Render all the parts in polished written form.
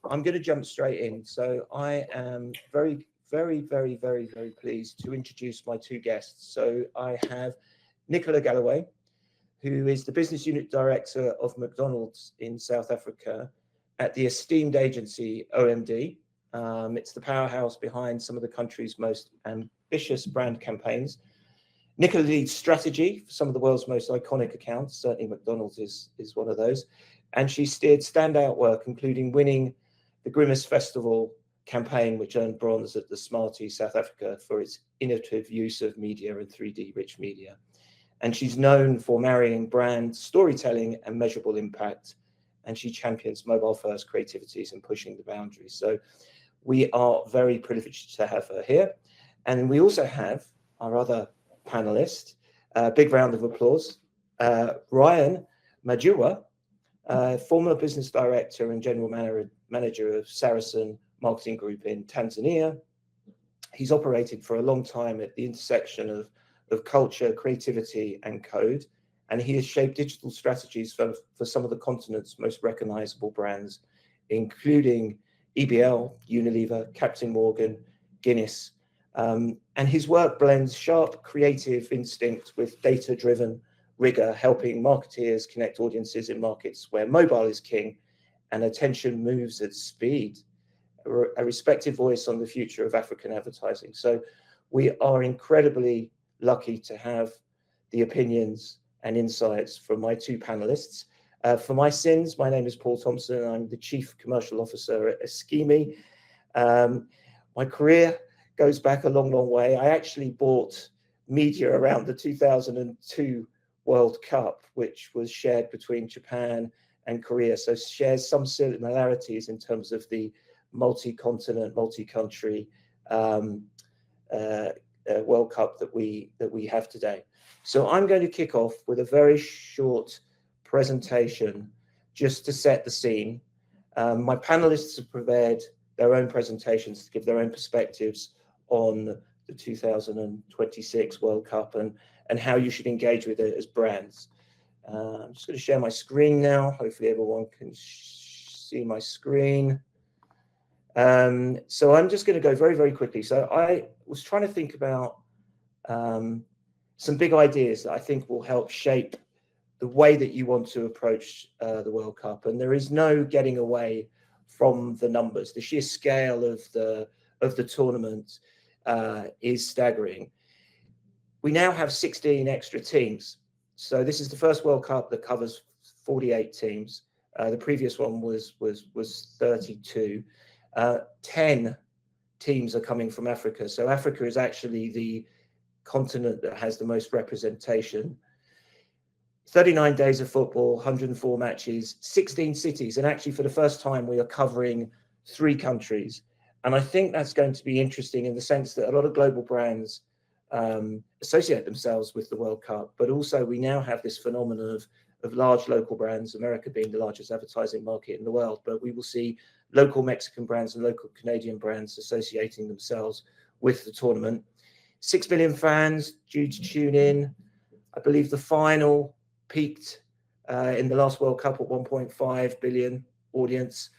I'm going to jump straight in. So I am very, very, very, very, very pleased to introduce my two guests. So I have Nicola Galloway, who is the business unit director of McDonald's in South Africa at the esteemed agency OMD. It's the powerhouse behind some of the country's most ambitious brand campaigns. Nicola leads strategy for some of the world's most iconic accounts. Certainly McDonald's is one of those. And she steered standout work, including winning the Grimace Festival campaign, which earned bronze at the Smarties South Africa for its innovative use of media and 3D rich media. And she's known for marrying brand storytelling and measurable impact. And she champions mobile first creativities and pushing the boundaries. So we are very privileged to have her here. And we also have our other panelist, big round of applause, Ryan Majua, former business director and general manager of Saracen Marketing Group in Tanzania. He's operated for a long time at the intersection of culture, creativity, and code, and he has shaped digital strategies for some of the continent's most recognizable brands, including EBL, Unilever, Captain Morgan, Guinness. And his work blends sharp creative instinct with data-driven rigor, helping marketeers connect audiences in markets where mobile is king and attention moves at speed, a respected voice on the future of African advertising. So we are incredibly lucky to have the opinions and insights from my two panelists. For my sins, my name is Paul Thompson. I'm the Chief Commercial Officer at Eschimi. My career goes back a long, long way. I actually bought media around the 2002 World Cup, which was shared between Japan and Korea. So shares some similarities in terms of the multi-continent, multi-country World Cup that we have today. So I'm going to kick off with a very short presentation just to set the scene. My panelists have prepared their own presentations to give their own perspectives on the 2026 World Cup and how you should engage with it as brands. I'm just going to share my screen now. Hopefully everyone can see my screen. So I'm just going to go very, very quickly. So I was trying to think about some big ideas that I think will help shape the way that you want to approach the World Cup. And there is no getting away from the numbers. The sheer scale of the tournament is staggering. We now have 16 extra teams. So this is the first World Cup that covers 48 teams. The previous one was 32. 10 teams are coming from Africa. So Africa is actually the continent that has the most representation. 39 days of football, 104 matches, 16 cities. And actually for the first time, we are covering 3 countries. And I think that's going to be interesting in the sense that a lot of global brands associate themselves with the World Cup, but also we now have this phenomenon of large local brands, America being the largest advertising market in the world, but we will see local Mexican brands and local Canadian brands associating themselves with the tournament. 6 million fans due to tune in. I believe the final peaked in the last World Cup at 1.5 billion audience,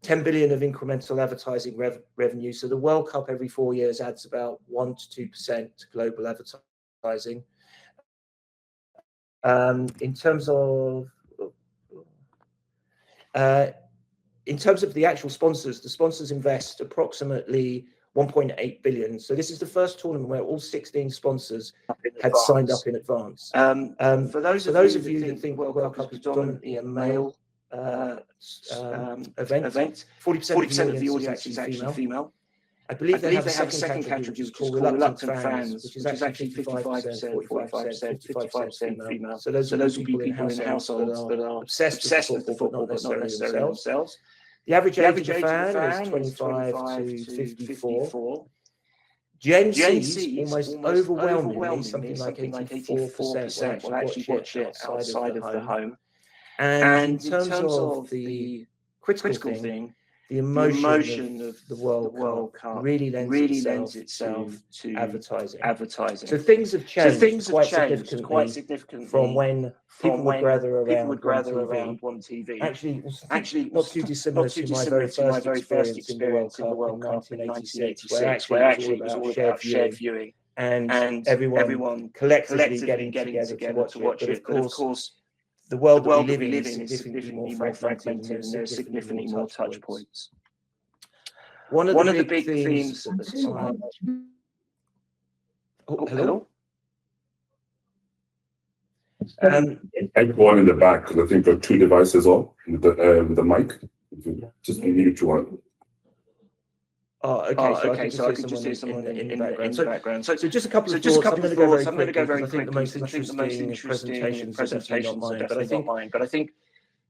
10 billion of incremental advertising revenue. So the World Cup every 4 years adds about 1 to 2% to global advertising. In terms of the actual sponsors, the sponsors invest approximately 1.8 billion. So this is the first tournament where all 16 sponsors had signed up in advance. For those of you that think World Cup is predominantly a male event, 40% of the audience is actually female. I believe they have a second category which is called reluctant fans, which is actually 55%, 45% female. So those will be people in households that are obsessed with football, but not necessarily themselves. The average age of the fan is 25 to 54. Gen Z, almost overwhelmingly, something like 84% will actually watch it outside of the home. And in terms of the critical thing, the emotion of the World Cup really lends itself to advertising. So things have changed quite significantly from when people would gather around one TV. Actually, not too dissimilar to my very first experience in the World Cup in 1986, where actually it was all about shared viewing and everyone collectively getting together to watch it. But of course, the world that we live in is significantly more fragmented, and there are significantly more touch points. One of the big themes at the time. Oh, hello? One in the back, because I think there are two devices on with the mic. Just mute one. Oh, okay. So I can just hear someone in the background. So just a couple of thoughts. I'm going to go very quickly because I think the most interesting presentations are definitely not mine. But I think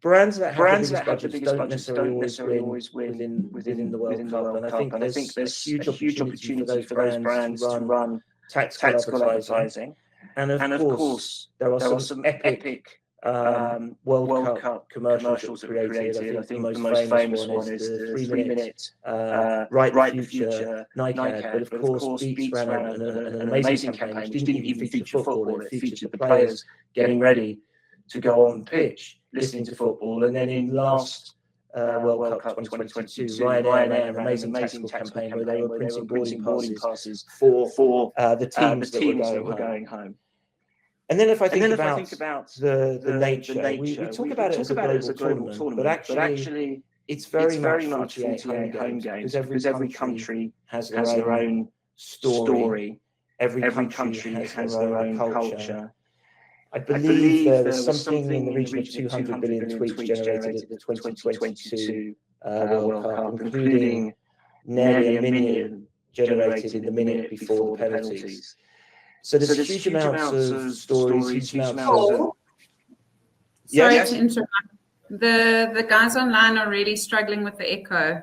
brands that have the biggest budgets don't necessarily always win within the World Cup. And I think there's a huge opportunity for those brands to run tactical advertising. And of course, there are some epic World Cup commercials that were created. I think the most famous one is the 3-minute Right the Future Nike ad. But of course, Beats ran an amazing campaign which didn't even feature football. It featured the players getting ready to go on pitch, listening to football. And then in last World Cup 2022, Ryanair ran an amazing tactical campaign where they were printing boarding passes for the teams that were going home. And then if I think about the nature, we talk about it as a global tournament, but actually it's very much 48 home games because every country has their own story. Every country has their own culture. I believe there was something in the region of 200 billion tweets generated at the 2022 World Cup, including nearly a million generated in the minute before the penalties. So there's huge amounts of stories, huge amounts of... Sorry to interrupt. The guys online are really struggling with the echo.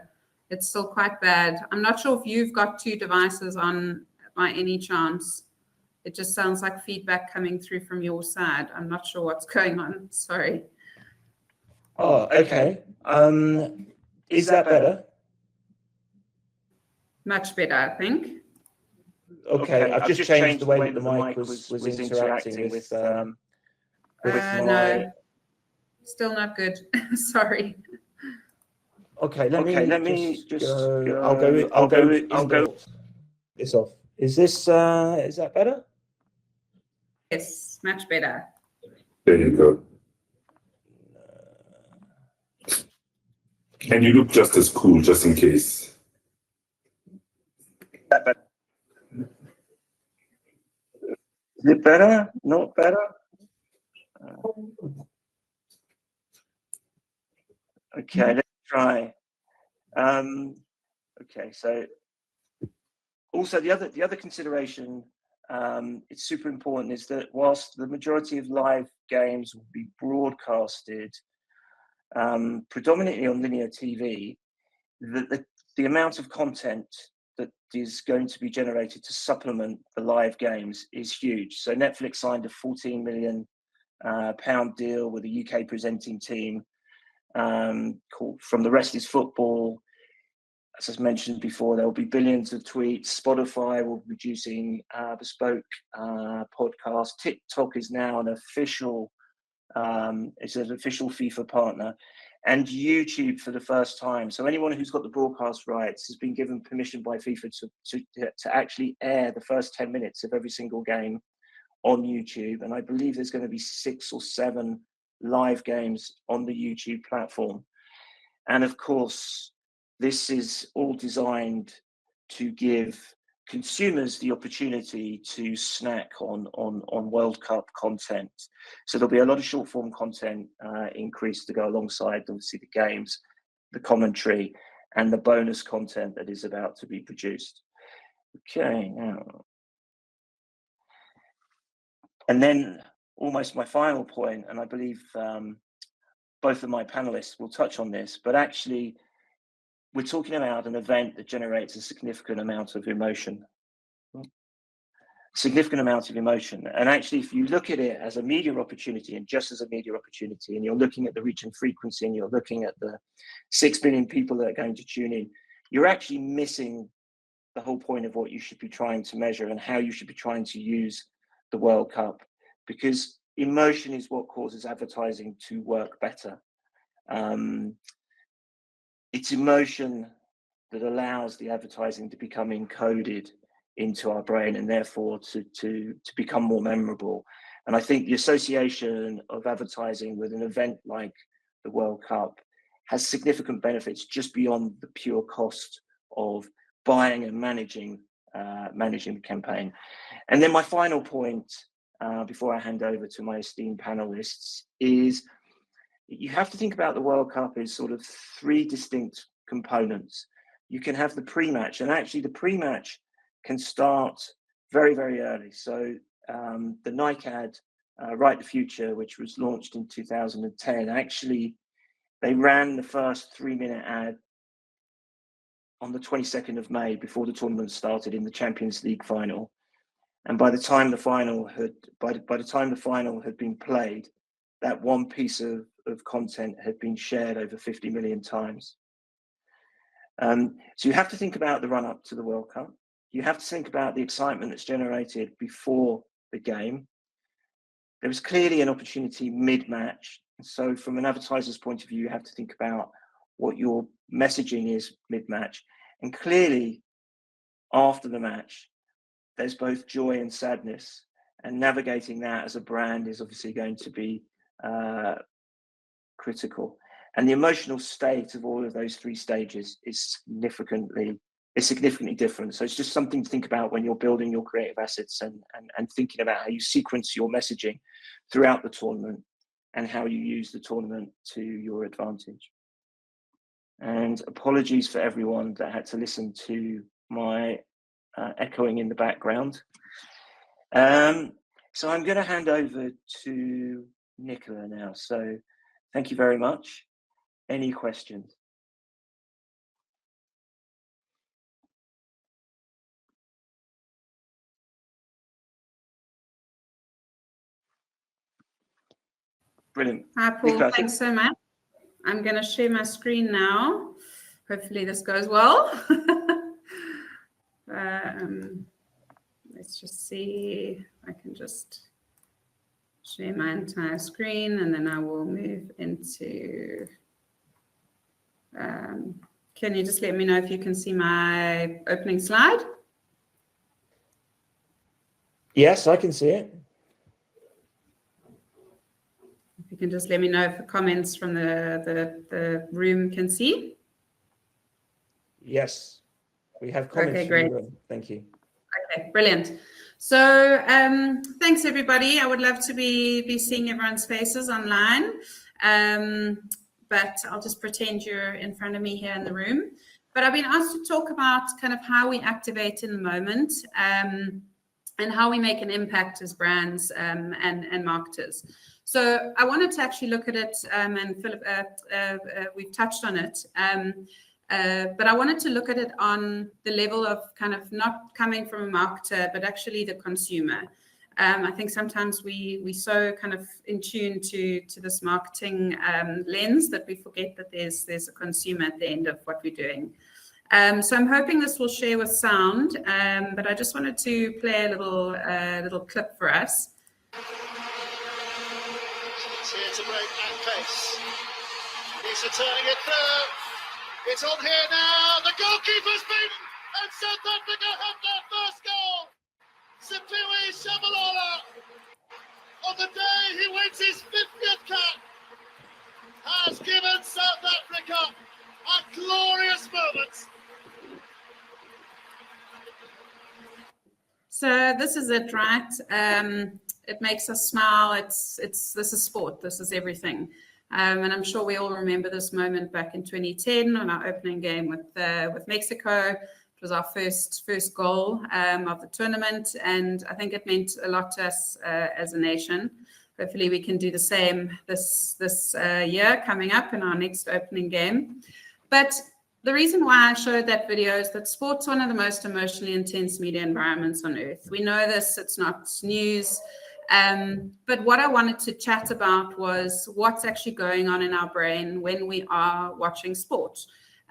It's still quite bad. I'm not sure if you've got two devices on by any chance. It just sounds like feedback coming through from your side. I'm not sure what's going on. Sorry. Oh, okay. Is that better? Much better, I think. Okay, I've just changed the way that the mic was interacting with my... No, still not good. Sorry. Okay, let me just go. I'll go. It's off. Is that better? Yes, much better. There you go. And you look just as cool, just in case. Is it better? Not better? Okay, let's try. Okay, so also the other consideration, it's super important, is that whilst the majority of live games will be broadcasted predominantly on linear TV, the amount of content that is going to be generated to supplement the live games is huge. So Netflix signed a £14 million deal with a UK presenting team called From the Rest is Football. As I mentioned before, there will be billions of tweets. Spotify will be producing bespoke podcasts. TikTok is now an official FIFA partner. And YouTube for the first time. So anyone who's got the broadcast rights has been given permission by FIFA to actually air the first 10 minutes of every single game on YouTube. And I believe there's going to be 6 or 7 live games on the YouTube platform. And of course, this is all designed to give consumers the opportunity to snack on World Cup content. So there'll be a lot of short form content increase to go alongside, obviously, the games, the commentary, and the bonus content that is about to be produced. Okay, now. And then almost my final point, and I believe both of my panelists will touch on this, but actually, we're talking about an event that generates a significant amount of emotion. significant amount of emotion. And actually, if you look at it as a media opportunity and just as a media opportunity, and you're looking at the reach and frequency, and you're looking at the 6 billion people that are going to tune in, you're actually missing the whole point of what you should be trying to measure and how you should be trying to use the World Cup, because emotion is what causes advertising to work better. It's emotion that allows the advertising to become encoded into our brain, and therefore to become more memorable. And I think the association of advertising with an event like the World Cup has significant benefits just beyond the pure cost of buying and managing the campaign. And then my final point, before I hand over to my esteemed panelists, is you have to think about the World Cup as sort of 3 distinct components. You can have the pre-match, and actually the pre-match can start very, very early. So the Nike ad, Right the Future, which was launched in 2010, actually they ran the first 3-minute ad on the 22nd of May before the tournament started in the Champions League final. And by the time the final had been played, that one piece of content had been shared over 50 million times. So you have to think about the run up to the World Cup. You have to think about the excitement that's generated before the game. There was clearly an opportunity mid-match. So from an advertiser's point of view, you have to think about what your messaging is mid-match. And clearly, after the match, there's both joy and sadness. And navigating that as a brand is obviously going to be critical. And the emotional state of all of those 3 stages is significantly different. So it's just something to think about when you're building your creative assets and thinking about how you sequence your messaging throughout the tournament and how you use the tournament to your advantage. And apologies for everyone that had to listen to my echoing in the background. So I'm going to hand over to Nicola now. So thank you very much. Any questions? Brilliant. Hi, Paul. Nicola, thanks so much. I'm going to share my screen now. Hopefully this goes well. Let's just see. I can just share my entire screen, and then I will move into... can you just let me know if you can see my opening slide? Yes, I can see it. If you can just let me know if the comments from the room can see. Yes, we have comments. Okay, great. From the room. Thank you. Okay, brilliant. So thanks, everybody. I would love to be seeing everyone's faces online. But I'll just pretend you're in front of me here in the room. But I've been asked to talk about kind of how we activate in the moment and how we make an impact as brands and marketers. So I wanted to actually look at it, and Philip, we've touched on it, but I wanted to look at it on the level of kind of not coming from a marketer, but actually the consumer. I think sometimes we so kind of in tune to this marketing lens that we forget that there's a consumer at the end of what we're doing. So I'm hoping this will share with sound, but I just wanted to play a little clip for us. It's here to break at pace. He's turning it through. It's on here now. The goalkeeper's beaten, and South Africa have their first goal. Sipiwe Shabalala, on the day he wins his 50th cap, has given South Africa a glorious moment. So this is it, right? It makes us smile. This is sport. This is everything. And I'm sure we all remember this moment back in 2010 on our opening game with Mexico. It was our first goal of the tournament, and I think it meant a lot to us as a nation. Hopefully we can do the same this year coming up in our next opening game. But the reason why I showed that video is that sport's one of the most emotionally intense media environments on earth. We know this, it's not news. But what I wanted to chat about was what's actually going on in our brain when we are watching sport.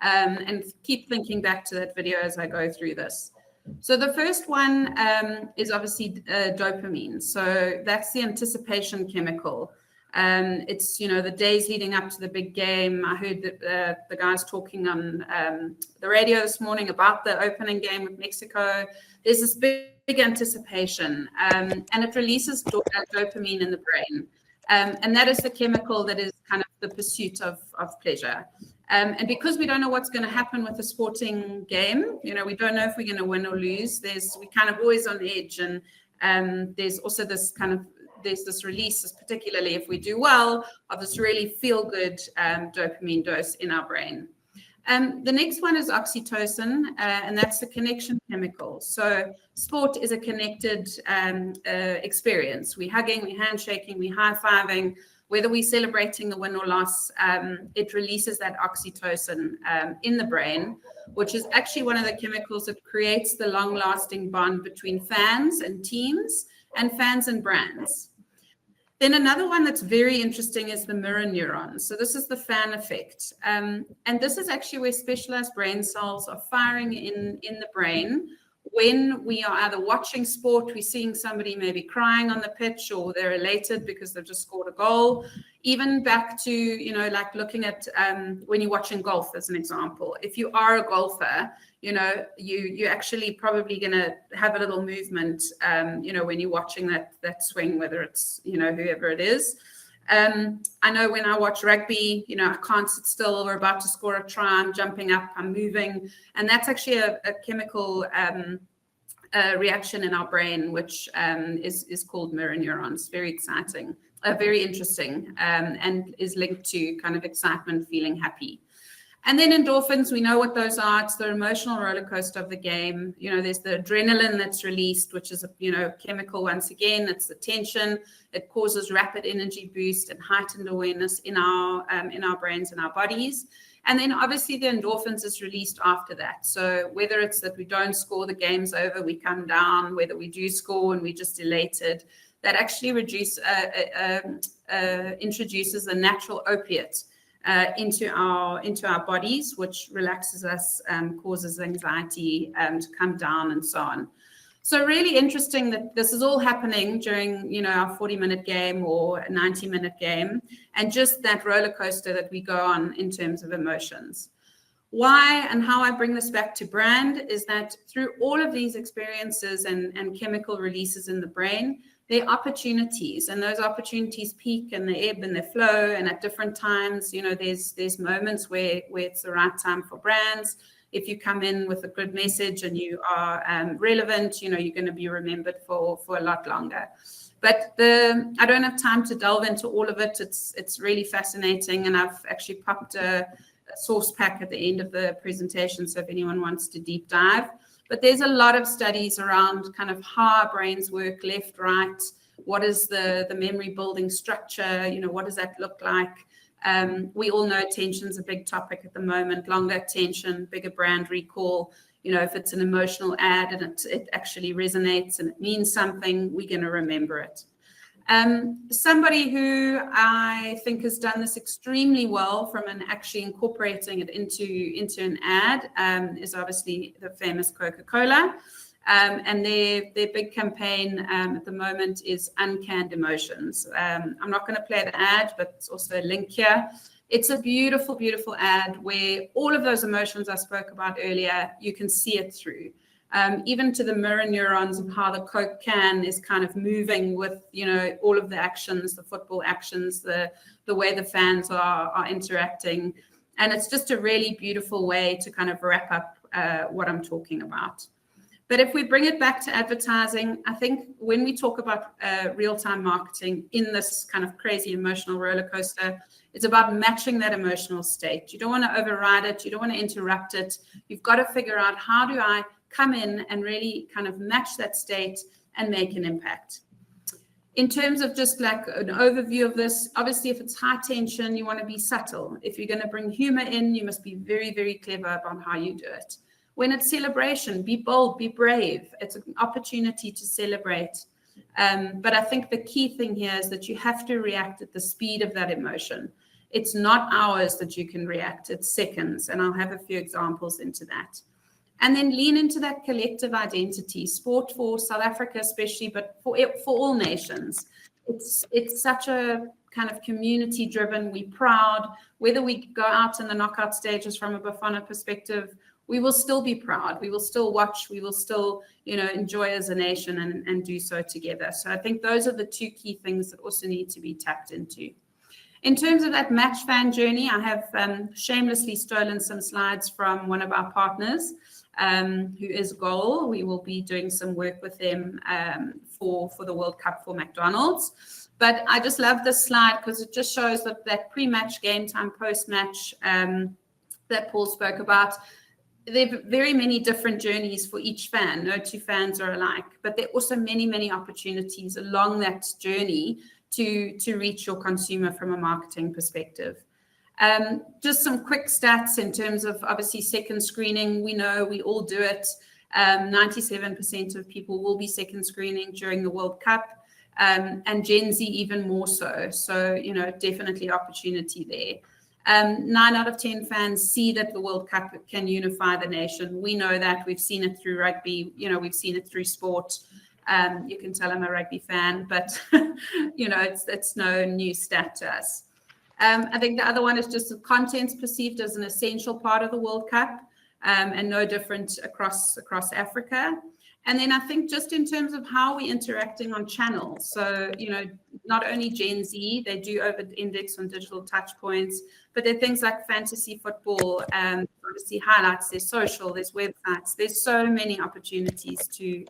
And keep thinking back to that video as I go through this. So the first one is obviously dopamine. So that's the anticipation chemical. It's, the days leading up to the big game. I heard that the guys talking on the radio this morning about the opening game with Mexico. There's this big anticipation, and it releases dopamine in the brain. And that is the chemical that is kind of the pursuit of pleasure. And because we don't know what's going to happen with a sporting game, we don't know if we're going to win or lose. We're kind of always on edge. And there's also there's this release, particularly if we do well, of this really feel-good dopamine dose in our brain. The next one is oxytocin, and that's the connection chemical. So sport is a connected experience. We're hugging, we're handshaking, we're high-fiving. Whether we're celebrating the win or loss, it releases that oxytocin in the brain, which is actually one of the chemicals that creates the long-lasting bond between fans and teams and fans and brands. Then another one that's very interesting is the mirror neurons. So this is the fan effect. And this is actually where specialized brain cells are firing in the brain when we are either watching sport, we're seeing somebody maybe crying on the pitch, or they're elated because they've just scored a goal. Even back to, like looking at when you're watching golf, as an example. If you are a golfer, you're actually probably going to have a little movement, when you're watching that swing, whether it's, whoever it is. I know when I watch rugby, I can't sit still. We're about to score a try. I'm jumping up, I'm moving. And that's actually a chemical reaction in our brain, which is called mirror neurons. Very exciting, very interesting, and is linked to kind of excitement, feeling happy. And then endorphins, we know what those are. It's the emotional roller coaster of the game. There's the adrenaline that's released, which is a chemical. Once again, it's the tension. It causes rapid energy boost and heightened awareness in our brains and our bodies. And then obviously the endorphins is released after that. So whether it's that we don't score, the game's over, we come down, whether we do score and we're just elated, that actually introduces a natural opiate into our bodies, which relaxes us, causes anxiety to come down, and so on. So really interesting that this is all happening during, our 40-minute game or a 90-minute game, and just that roller coaster that we go on in terms of emotions. Why and how I bring this back to brand is that through all of these experiences and chemical releases in the brain, there are opportunities, and those opportunities peak and they ebb and they flow, and at different times, there's moments where it's the right time for brands. If you come in with a good message and you are relevant, you're going to be remembered for a lot longer. But I don't have time to delve into all of it. It's really fascinating, and I've actually popped a source pack at the end of the presentation, so if anyone wants to deep dive. But there's a lot of studies around kind of how our brains work, left, right. What is the memory building structure? What does that look like? We all know attention's a big topic at the moment. Longer attention, bigger brand recall. If it's an emotional ad and it actually resonates and it means something, we're going to remember it. Somebody who I think has done this extremely well from actually incorporating it into an ad is obviously the famous Coca-Cola. And their big campaign at the moment is Uncanned Emotions. I'm not going to play the ad, but it's also a link here. It's a beautiful, beautiful ad where all of those emotions I spoke about earlier, you can see it through. Even to the mirror neurons of how the Coke can is kind of moving with, all of the actions, the football actions, the way the fans are interacting. And it's just a really beautiful way to kind of wrap up what I'm talking about. But if we bring it back to advertising, I think when we talk about real-time marketing in this kind of crazy emotional roller coaster, it's about matching that emotional state. You don't want to override it. You don't want to interrupt it. You've got to figure out, how do I come in and really kind of match that state and make an impact? In terms of just like an overview of this, obviously, if it's high tension, you want to be subtle. If you're going to bring humor in, you must be very, very clever about how you do it. When it's celebration, be bold, be brave. It's an opportunity to celebrate. But I think the key thing here is that you have to react at the speed of that emotion. It's not hours that you can react, it's seconds. And I'll have a few examples into that. And then lean into that collective identity, sport for South Africa especially, but for all nations. It's such a kind of community-driven, we're proud. Whether we go out in the knockout stages from a Bafana perspective, we will still be proud. We will still watch. We will still, enjoy as a nation and do so together. So I think those are the two key things that also need to be tapped into. In terms of that match fan journey, I have shamelessly stolen some slides from one of our partners, who is Goal. We will be doing some work with them for the World Cup for McDonald's. But I just love this slide because it just shows that pre-match, game time, post-match that Paul spoke about. There are very many different journeys for each fan. No two fans are alike, but there are also many, many opportunities along that journey to reach your consumer from a marketing perspective. Just some quick stats in terms of obviously second screening. We know we all do it. 97% of people will be second screening during the World Cup, and Gen Z even more so. So, definitely opportunity there. 9 out of 10 fans see that the World Cup can unify the nation. We know that. We've seen it through rugby. We've seen it through sport. You can tell I'm a rugby fan, but, it's no new stat to us. I think the other one is just the content's perceived as an essential part of the World Cup, and no different across Africa. And then I think just in terms of how we're interacting on channels. So, not only Gen Z, they do over-index on digital touch points, but there are things like fantasy football, obviously highlights, there's social, there's websites, there's so many opportunities to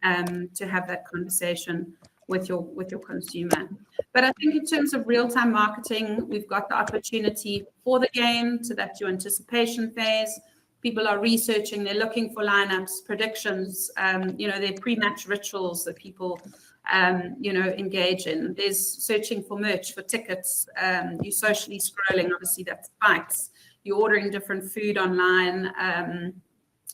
have that conversation with your consumer. But I think in terms of real-time marketing, we've got the opportunity for the game, so that's your anticipation phase. People are researching, they're looking for lineups, predictions, their pre-match rituals that people, engage in. There's searching for merch, for tickets. You're socially scrolling, obviously that spikes. You're ordering different food online.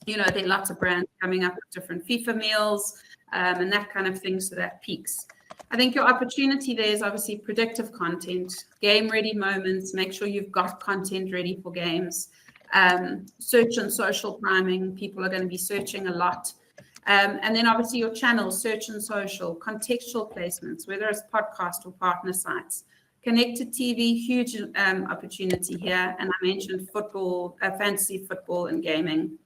There are lots of brands coming up with different FIFA meals and that kind of thing, so that peaks. I think your opportunity there is obviously predictive content, game-ready moments, make sure you've got content ready for games. Search and social priming, people are going to be searching a lot. And then obviously your channels, search and social, contextual placements, whether it's podcast or partner sites. Connected TV, huge opportunity here. And I mentioned football, fantasy football and gaming.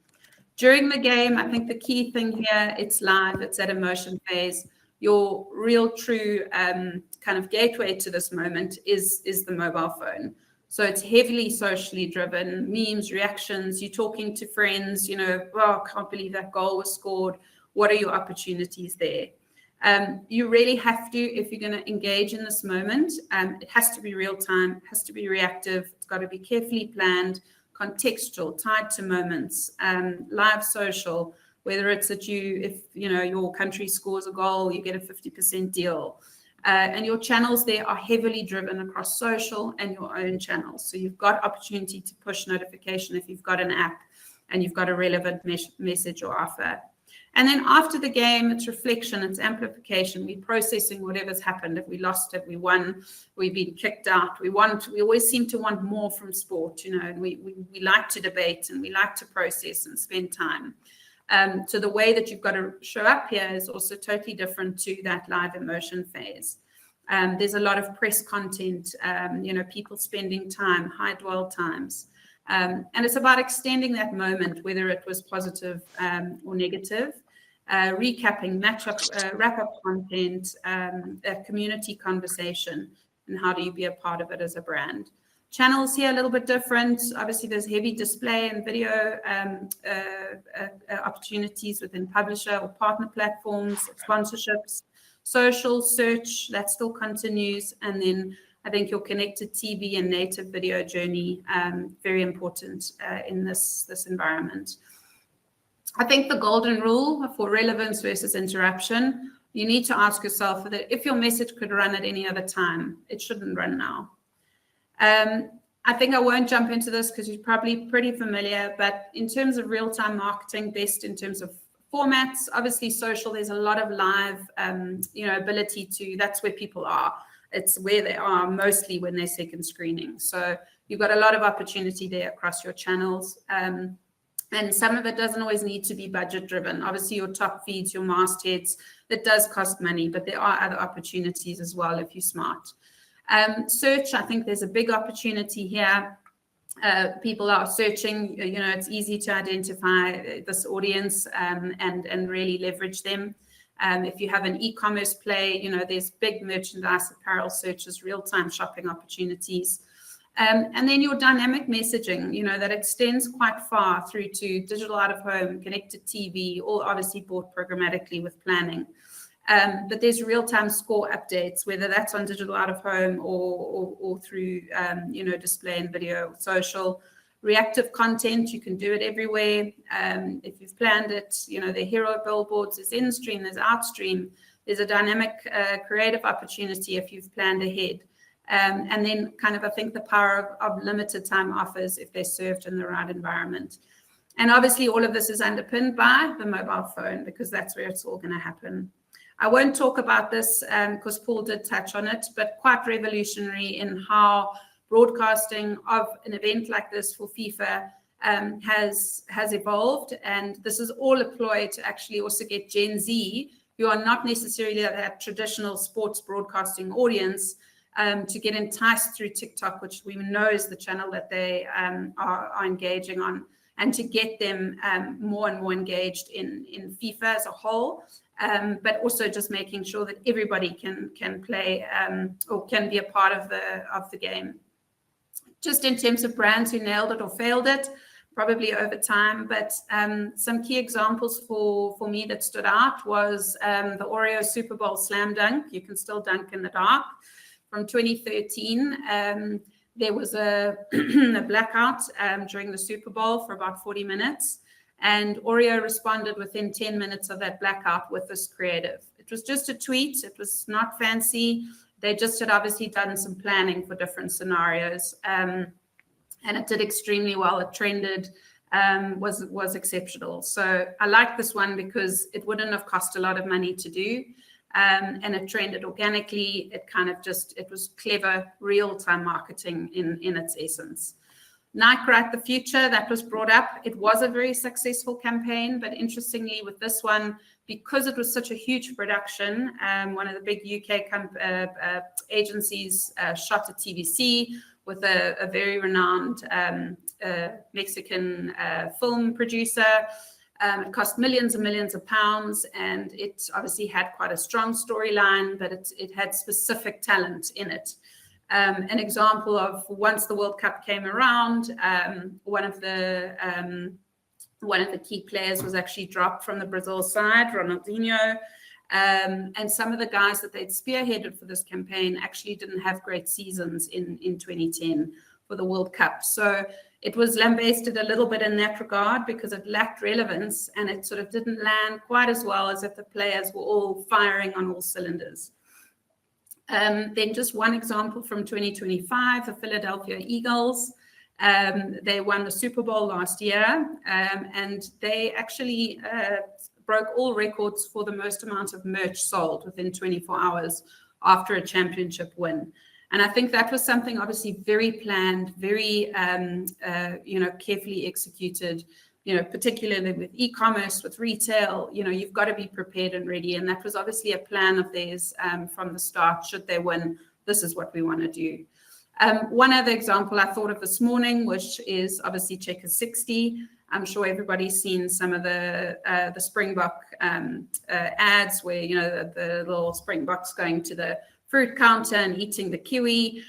During the game, I think the key thing here, it's live, it's at emotion phase. Your real true kind of gateway to this moment is the mobile phone. So it's heavily socially driven, memes, reactions, you're talking to friends, I can't believe that goal was scored. What are your opportunities there? You really have to, if you're going to engage in this moment, it has to be real time, it has to be reactive, it's got to be carefully planned, contextual, tied to moments, live social, whether it's that if your country scores a goal, you get a 50% deal. And your channels there are heavily driven across social and your own channels. So you've got opportunity to push notification if you've got an app and you've got a relevant message or offer. And then after the game, it's reflection, it's amplification. We're processing whatever's happened. If we lost it, we won, we've been kicked out. We always seem to want more from sport, and we like to debate and we like to process and spend time. So the way that you've got to show up here is also totally different to that live emotion phase. There's a lot of press content, people spending time, high dwell times. And it's about extending that moment, whether it was positive or negative, recapping, wrap-up content, a community conversation, and how do you be a part of it as a brand. Channels here a little bit different. Obviously, there's heavy display and video opportunities within publisher or partner platforms, sponsorships, social, search, that still continues. And then I think your connected TV and native video journey, very important in this environment. I think the golden rule for relevance versus interruption, you need to ask yourself that if your message could run at any other time, it shouldn't run now. I think I won't jump into this because you're probably pretty familiar, but in terms of real-time marketing, best in terms of formats, obviously social, there's a lot of live, ability to, that's where people are. It's where they are mostly when they're second screening. So you've got a lot of opportunity there across your channels. And some of it doesn't always need to be budget driven. Obviously your top feeds, your mastheads, that does cost money, but there are other opportunities as well if you're smart. Search, I think there's a big opportunity here. People are searching, it's easy to identify this audience and really leverage them. If you have an e-commerce play, there's big merchandise, apparel searches, real-time shopping opportunities. And then your dynamic messaging, that extends quite far through to digital out of home, connected TV, all obviously bought programmatically with planning. But there's real-time score updates, whether that's on digital out of home or through, display and video, social. Reactive content, you can do it everywhere. If you've planned it, there are hero billboards, there's in-stream, there's out-stream. There's a dynamic creative opportunity if you've planned ahead. And then I think the power of limited time offers if they're served in the right environment. And obviously all of this is underpinned by the mobile phone because that's where it's all going to happen. I won't talk about this because Paul did touch on it, but quite revolutionary in how broadcasting of an event like this for FIFA has evolved. And this is all employed to actually also get Gen Z, who are not necessarily that traditional sports broadcasting audience, to get enticed through TikTok, which we know is the channel that they are engaging on, and to get them more and more engaged in FIFA as a whole. But also just making sure that everybody can play or can be a part of the game. Just in terms of brands who nailed it or failed it, probably over time. But some key examples for me that stood out was the Oreo Super Bowl slam dunk. You can still dunk in the dark. From 2013, there was a blackout during the Super Bowl for about 40 minutes. And Oreo responded within 10 minutes of that blackout with this creative. It was just a tweet. It was not fancy. They just had obviously done some planning for different scenarios. And it did extremely well. It trended, was exceptional. So I like this one because it wouldn't have cost a lot of money to do. And it trended organically. It was clever real-time marketing in its essence. Nike Write the Future, that was brought up. It was a very successful campaign, but interestingly with this one, because it was such a huge production, one of the big UK agencies shot at TVC with a very renowned Mexican film producer. It cost millions and millions of pounds, and it obviously had quite a strong storyline, but it had specific talent in it. An example of once the World Cup came around, one of the key players was actually dropped from the Brazil side, Ronaldinho, and some of the guys that they'd spearheaded for this campaign actually didn't have great seasons in 2010 for the World Cup. So it was lambasted a little bit in that regard because it lacked relevance and it sort of didn't land quite as well as if the players were all firing on all cylinders. Then just one example from 2025, the Philadelphia Eagles. They won the Super Bowl last year, and they actually broke all records for the most amount of merch sold within 24 hours after a championship win. And I think that was something obviously very planned, very carefully executed, particularly with e-commerce, with retail, you've got to be prepared and ready. And that was obviously a plan of theirs from the start. Should they win, this is what we want to do. One other example I thought of this morning, which is obviously Checker 60. I'm sure everybody's seen some of the Springbok ads where, the little Springboks going to the fruit counter and eating the kiwi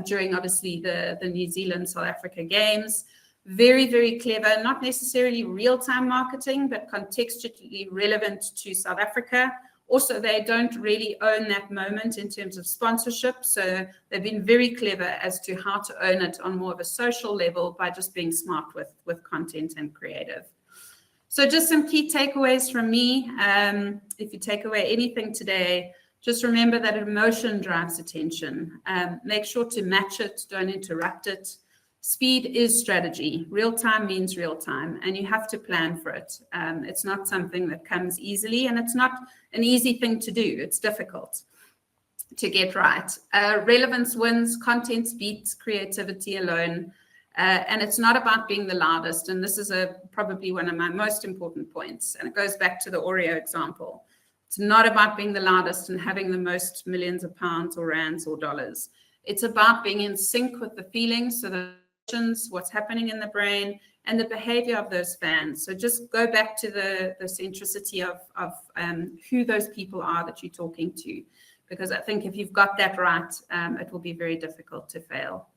during obviously the New Zealand, South Africa games. Very, very clever, not necessarily real-time marketing, but contextually relevant to South Africa. Also, they don't really own that moment in terms of sponsorship. So they've been very clever as to how to own it on more of a social level by just being smart with content and creative. So just some key takeaways from me. If you take away anything today, just remember that emotion drives attention. Make sure to match it, don't interrupt it. Speed is strategy. Real time means real time, and you have to plan for it. It's not something that comes easily, and it's not an easy thing to do. It's difficult to get right. Relevance wins, content beats creativity alone. And it's not about being the loudest. And this is probably one of my most important points. And it goes back to the Oreo example. It's not about being the loudest and having the most millions of pounds or rands or dollars. It's about being in sync with the feelings, so the emotions, what's happening in the brain, and the behavior of those fans. So just go back to the centricity of who those people are that you're talking to. Because I think if you've got that right, it will be very difficult to fail.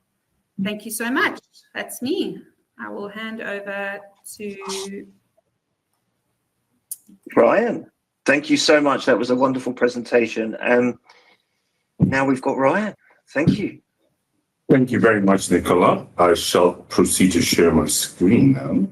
Thank you so much. That's me. I will hand over to Ryan. Thank you so much. That was a wonderful presentation. Now we've got Ryan. Thank you. Thank you very much, Nicola. I shall proceed to share my screen now.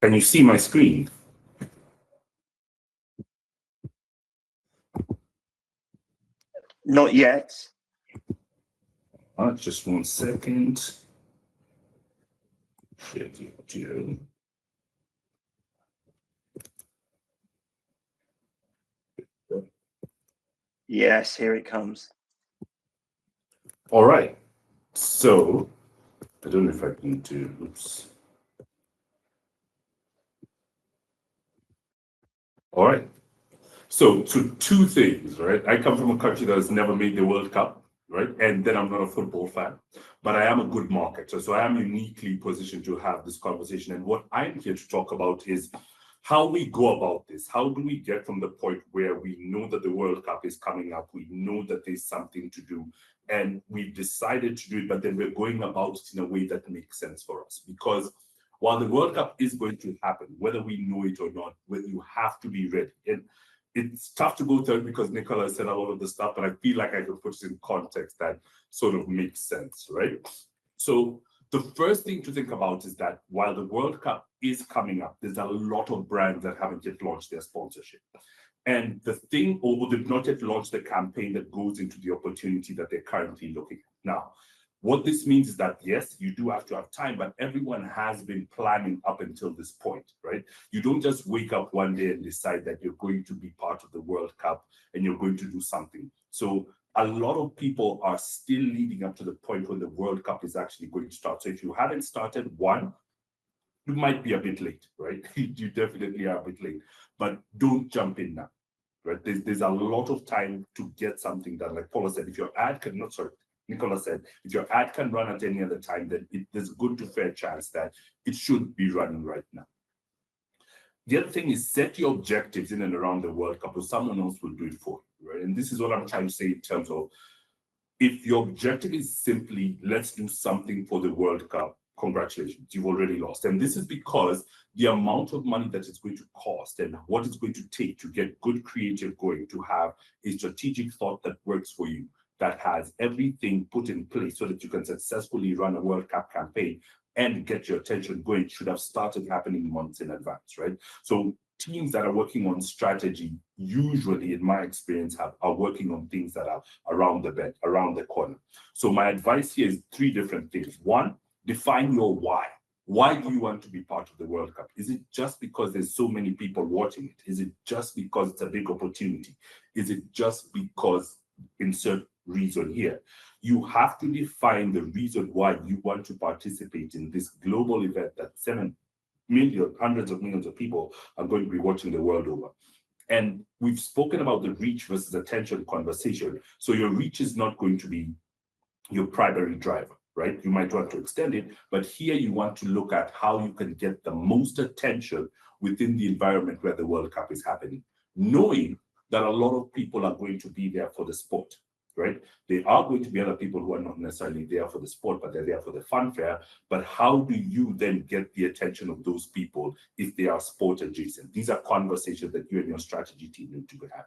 Can you see my screen? Not yet. Just 1 second. Yes, here it comes. All right. So, I don't know if I can do, oops. All right. So two things, right? I come from a country that has never made the World Cup, right? And then I'm not a football fan, but I am a good marketer. So I am uniquely positioned to have this conversation. And what I'm here to talk about is how we go about this. How do we get from the point where we know that the World Cup is coming up, we know that there's something to do, and we've decided to do it, but then we're going about it in a way that makes sense for us. Because while the World Cup is going to happen, whether we know it or not, you have to be ready. And it's tough to go through it because Nicola said a lot of the stuff, but I feel like I could put it in context that sort of makes sense, right? So the first thing to think about is that while the World Cup is coming up, there's a lot of brands that haven't yet launched their sponsorship. And the thing, or they've not yet launched the campaign that goes into the opportunity that they're currently looking at. Now, what this means is that, yes, you do have to have time, but everyone has been planning up until this point, right? You don't just wake up one day and decide that you're going to be part of the World Cup and you're going to do something. So a lot of people are still leading up to the point when the World Cup is actually going to start. So if you haven't started one, you might be a bit late, right? You definitely are a bit late, but don't jump in now, right? There's a lot of time to get something done. Like Paula said, if your ad can, not sorry, Nicola said, if your ad can run at any other time, then there's a good to fair chance that it should be running right now. The other thing is set your objectives in and around the World Cup, or someone else will do it for you, right? And this is what I'm trying to say in terms of, if your objective is simply, let's do something for the World Cup, congratulations, you've already lost. And this is because the amount of money that it's going to cost and what it's going to take to get good creative going, to have a strategic thought that works for you, that has everything put in place so that you can successfully run a World Cup campaign and get your attention going, should have started happening months in advance, right? So teams that are working on strategy, usually in my experience, are working on things that are around the bend, around the corner. So my advice here is 3 different things. 1, define your why. Why do you want to be part of the World Cup? Is it just because there's so many people watching it? Is it just because it's a big opportunity? Is it just because insert reason here? You have to define the reason why you want to participate in this global event that 7 million, hundreds of millions of people are going to be watching the world over. And we've spoken about the reach versus attention conversation. So your reach is not going to be your primary driver, right? You might want to extend it, but here you want to look at how you can get the most attention within the environment where the World Cup is happening, knowing that a lot of people are going to be there for the sport. right? There are going to be other people who are not necessarily there for the sport, but they're there for the funfair. But how do you then get the attention of those people if they are sport adjacent? These are conversations that you and your strategy team need to have.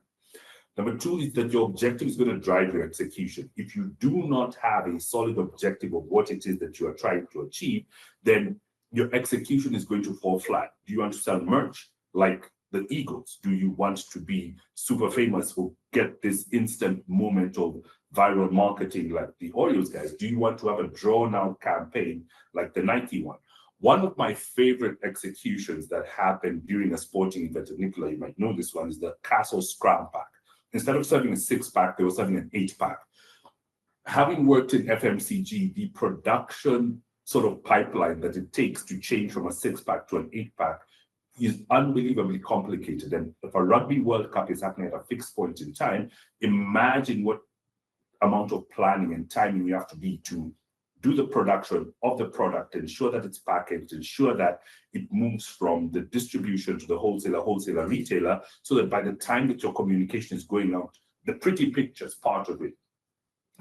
Number two is that your objective is going to drive your execution. If you do not have a solid objective of what it is that you are trying to achieve, then your execution is going to fall flat. Do you want to sell merch like the Eagles? Do you want to be super famous or get this instant moment of viral marketing like the Oreos guys? Do you want to have a drawn-out campaign like the Nike one? One of my favorite executions that happened during a sporting event, and Nicola, you might know this one, is the Castle Scram Pack. Instead of serving a 6-pack, they were serving an 8-pack. Having worked in FMCG, the production sort of pipeline that it takes to change from a 6-pack to an 8-pack is unbelievably complicated. And if a Rugby World Cup is happening at a fixed point in time, imagine what amount of planning and timing you have to be to do the production of the product, ensure that it's packaged, ensure that it moves from the distribution to the wholesaler, retailer, so that by the time that your communication is going out, the pretty pictures part of it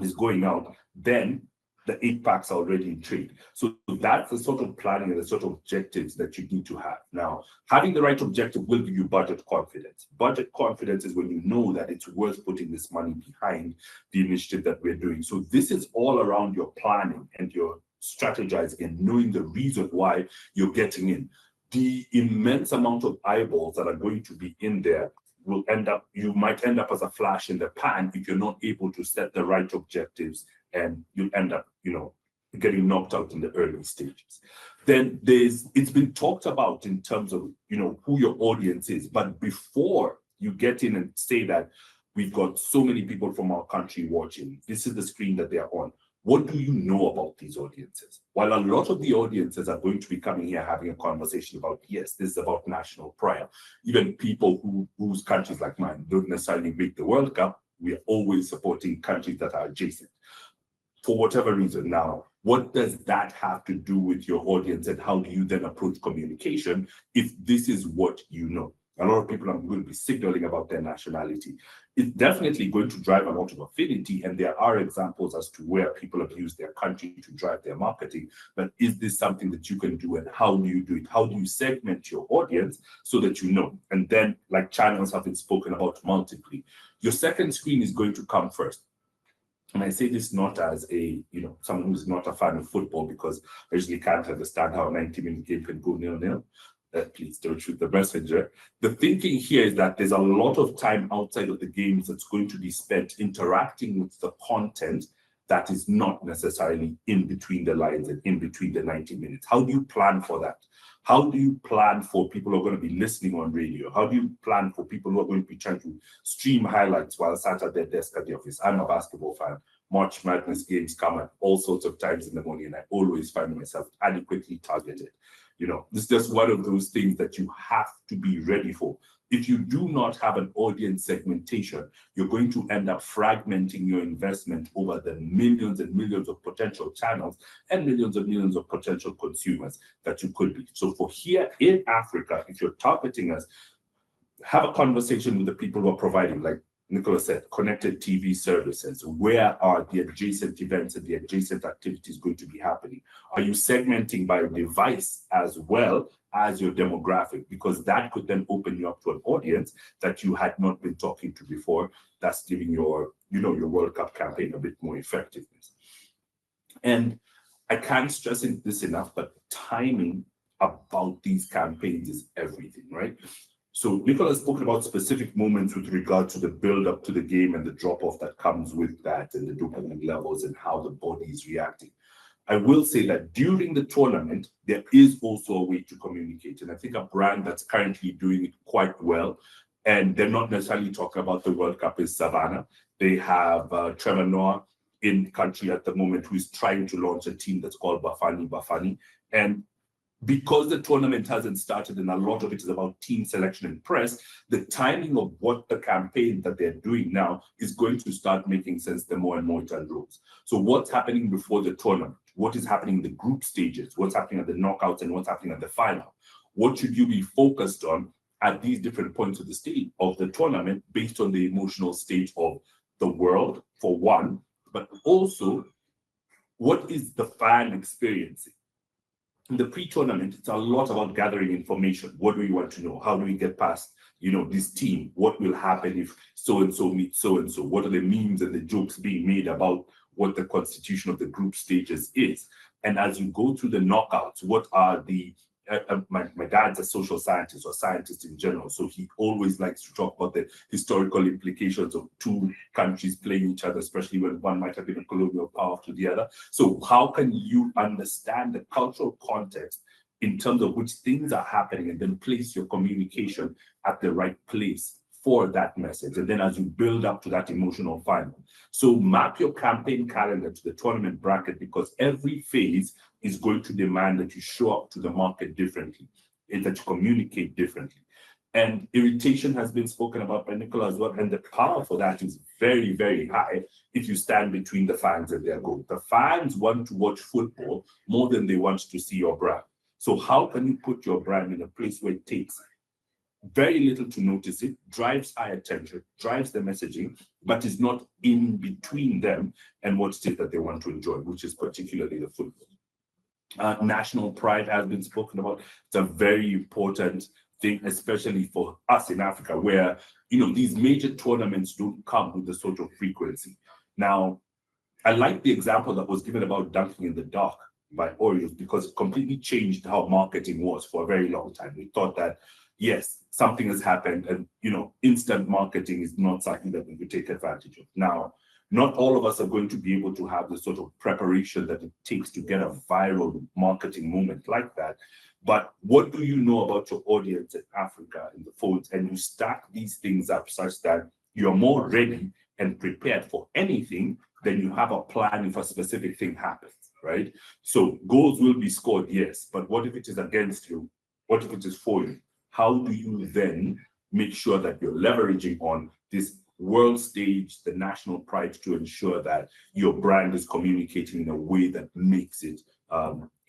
is going out, then the 8-packs are already in trade. So that's the sort of planning and the sort of objectives that you need to have. Now, having the right objective will give you budget confidence. Budget confidence is when you know that it's worth putting this money behind the initiative that we're doing. So this is all around your planning and your strategizing and knowing the reason why you're getting in. The immense amount of eyeballs that are going to be in there you might end up as a flash in the pan if you're not able to set the right objectives, and you end up, getting knocked out in the early stages. Then it's been talked about in terms of, who your audience is. But before you get in and say that we've got so many people from our country watching, this is the screen that they're on. What do you know about these audiences? While a lot of the audiences are going to be coming here having a conversation about, yes, this is about national pride. Even people whose countries like mine don't necessarily make the World Cup, we are always supporting countries that are adjacent. For whatever reason now, what does that have to do with your audience, and how do you then approach communication if this is what you know? A lot of people are going to be signaling about their nationality. It's definitely going to drive a lot of affinity, and there are examples as to where people have used their country to drive their marketing. But is this something that you can do, and how do you do it? How do you segment your audience so that you know? And then, like channels have been spoken about multiply, your second screen is going to come first. And I say this not as someone who's not a fan of football, because I usually can't understand how a 90-minute game can go 0-0. Please don't shoot the messenger. The thinking here is that there's a lot of time outside of the games that's going to be spent interacting with the content that is not necessarily in between the lines and in between the 90 minutes. How do you plan for that? How do you plan for people who are going to be listening on radio? How do you plan for people who are going to be trying to stream highlights while sat at their desk at the office? I'm a basketball fan. March Madness games come at all sorts of times in the morning, and I always find myself adequately targeted. It's just one of those things that you have to be ready for. If you do not have an audience segmentation, you're going to end up fragmenting your investment over the millions and millions of potential channels and millions of potential consumers that you could be. So for here in Africa, if you're targeting us, have a conversation with the people who are providing, like Nicola said, connected TV services. Where are the adjacent events and the adjacent activities going to be happening? Are you segmenting by device as well as your demographic? Because that could then open you up to an audience that you had not been talking to before. That's giving your World Cup campaign a bit more effectiveness. And I can't stress this enough, but timing about these campaigns is everything, right? So Nicola spoke about specific moments with regard to the build up to the game and the drop off that comes with that, and the dopamine levels and how the body is reacting. I will say that during the tournament, there is also a way to communicate. And I think a brand that's currently doing it quite well, and they're not necessarily talking about the World Cup, is Savannah. They have Trevor Noah in country at the moment, who is trying to launch a team that's called Bafana. And because the tournament hasn't started and a lot of it is about team selection and press, the timing of what the campaign that they're doing now is going to start making sense the more and more it unrolls. So what's happening before the tournament? What is happening in the group stages? What's happening at the knockouts, and what's happening at the final? What should you be focused on at these different points of the stage of the tournament based on the emotional state of the world for one, but also what is the fan experiencing? In the pre-tournament, it's a lot about gathering information. What do we want to know? How do we get past, this team? What will happen if so-and-so meets so-and-so? What are the memes and the jokes being made about what the constitution of the group stages is? And as you go through the knockouts, what are the my dad's a social scientist or scientist in general, so he always likes to talk about the historical implications of two countries playing each other, especially when one might have been a colonial power to the other. So how can you understand the cultural context in terms of which things are happening and then place your communication at the right place for that message? And then as you build up to that emotional final. So map your campaign calendar to the tournament bracket, because every phase is going to demand that you show up to the market differently, and that you communicate differently. And irritation has been spoken about by Nicola as well. And the power for that is very, very high if you stand between the fans and their goal. The fans want to watch football more than they want to see your brand. So how can you put your brand in a place where it takes very little to notice it, drives high attention, drives the messaging, but is not in between them and what it is that they want to enjoy, which is particularly the football. National pride has been spoken about. It's a very important thing, especially for us in Africa, where these major tournaments don't come with the sort of frequency. Now, I like the example that was given about dunking in the dark by Oreos, because it completely changed how marketing was for a very long time. We thought that, yes, something has happened, and instant marketing is not something that we could take advantage of. Now, not all of us are going to be able to have the sort of preparation that it takes to get a viral marketing moment like that. But what do you know about your audience in Africa in the phones? And you stack these things up such that you're more ready and prepared for anything than you have a plan if a specific thing happens, right? So goals will be scored, yes, but what if it is against you? What if it is for you? How do you then make sure that you're leveraging on this world stage, the national pride, to ensure that your brand is communicating in a way that makes it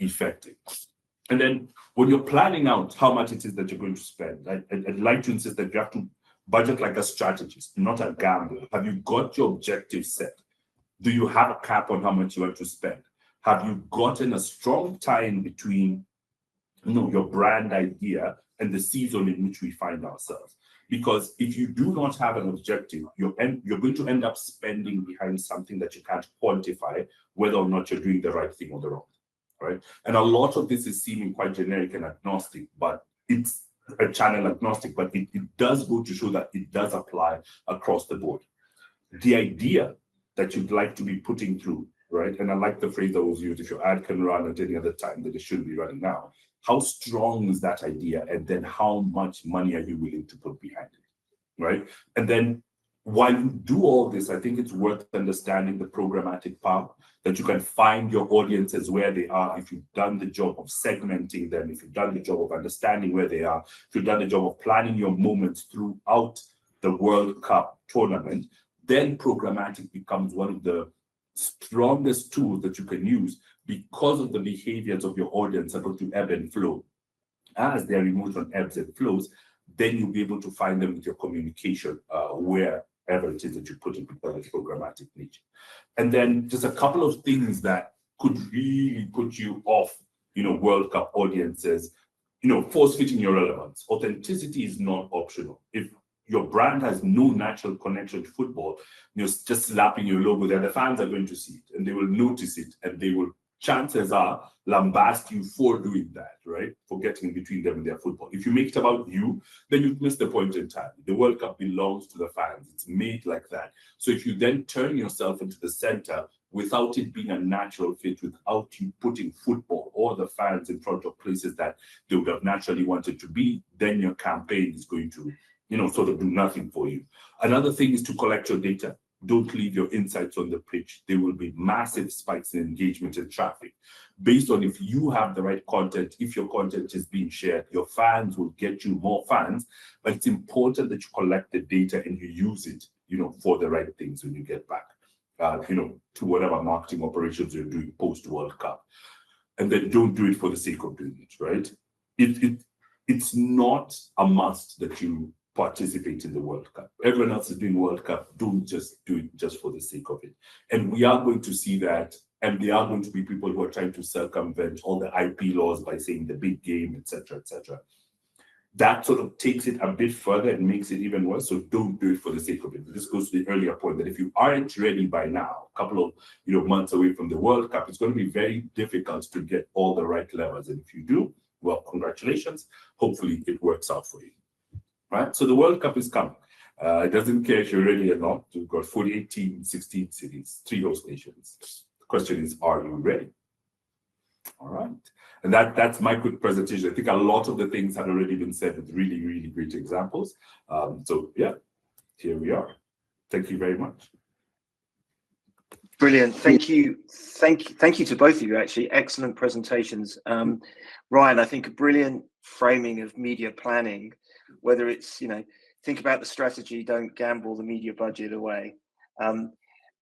effective? And then when you're planning out how much it is that you're going to spend, I'd like to insist that you have to budget like a strategist, not a gambler. Have you got your objectives set? Do you have a cap on how much you want to spend? Have you gotten a strong tie-in between your brand idea and the season in which we find ourselves? Because if you do not have an objective, you're going to end up spending behind something that you can't quantify whether or not you're doing the right thing or the wrong thing, right? And a lot of this is seeming quite generic and agnostic, but it's a channel agnostic, but it does go to show that it does apply across the board. The idea that you'd like to be putting through, right? And I like the phrase that was used, if your ad can run at any other time, then it shouldn't be running now. How strong is that idea? And then how much money are you willing to put behind it, right? And then while you do all this, I think it's worth understanding the programmatic part, that you can find your audiences where they are if you've done the job of segmenting them, if you've done the job of understanding where they are, if you've done the job of planning your moments throughout the World Cup tournament, then programmatic becomes one of the strongest tools that you can use, because of the behaviors of your audience are going to ebb and flow. As their emotion ebbs and flows, then you'll be able to find them with your communication wherever it is that you put it, because of programmatic nature. And then just a couple of things that could really put you off, World Cup audiences, force-fitting your relevance. Authenticity is not optional. If your brand has no natural connection to football, just slapping your logo there, the fans are going to see it and they will notice it, and they will, chances are, lambast you for doing that, right? For getting in between them and their football. If you make it about you, then you've missed the point entirely. The World Cup belongs to the fans. It's made like that. So if you then turn yourself into the center without it being a natural fit, without you putting football or the fans in front of places that they would have naturally wanted to be, then your campaign is going to sort of do nothing for you. Another thing is to collect your data. Don't leave your insights on the pitch. There will be massive spikes in engagement and traffic based on if you have the right content. If your content is being shared, your fans will get you more fans, but it's important that you collect the data and you use it, for the right things when you get back, to whatever marketing operations you're doing post World Cup. And then don't do it for the sake of doing it, right? It's not a must that you participate in the World Cup. Everyone else is doing World Cup. Don't just do it just for the sake of it. And we are going to see that. And there are going to be people who are trying to circumvent all the IP laws by saying the big game, etc., etc. That sort of takes it a bit further and makes it even worse. So don't do it for the sake of it. This goes to the earlier point that if you aren't ready by now, a couple of months away from the World Cup, it's going to be very difficult to get all the right levels. And if you do, well, congratulations. Hopefully it works out for you. Right? So the World Cup is coming. It doesn't care if you're ready or not. We've got 48 teams, 16 cities, 3 host nations. The question is, are you ready? All right. And that's my quick presentation. I think a lot of the things had already been said with really, really great examples. So yeah, here we are. Thank you very much. Brilliant. Thank you. Thank you to both of you, actually. Excellent presentations. Ryan, I think a brilliant framing of media planning, whether it's, think about the strategy, don't gamble the media budget away.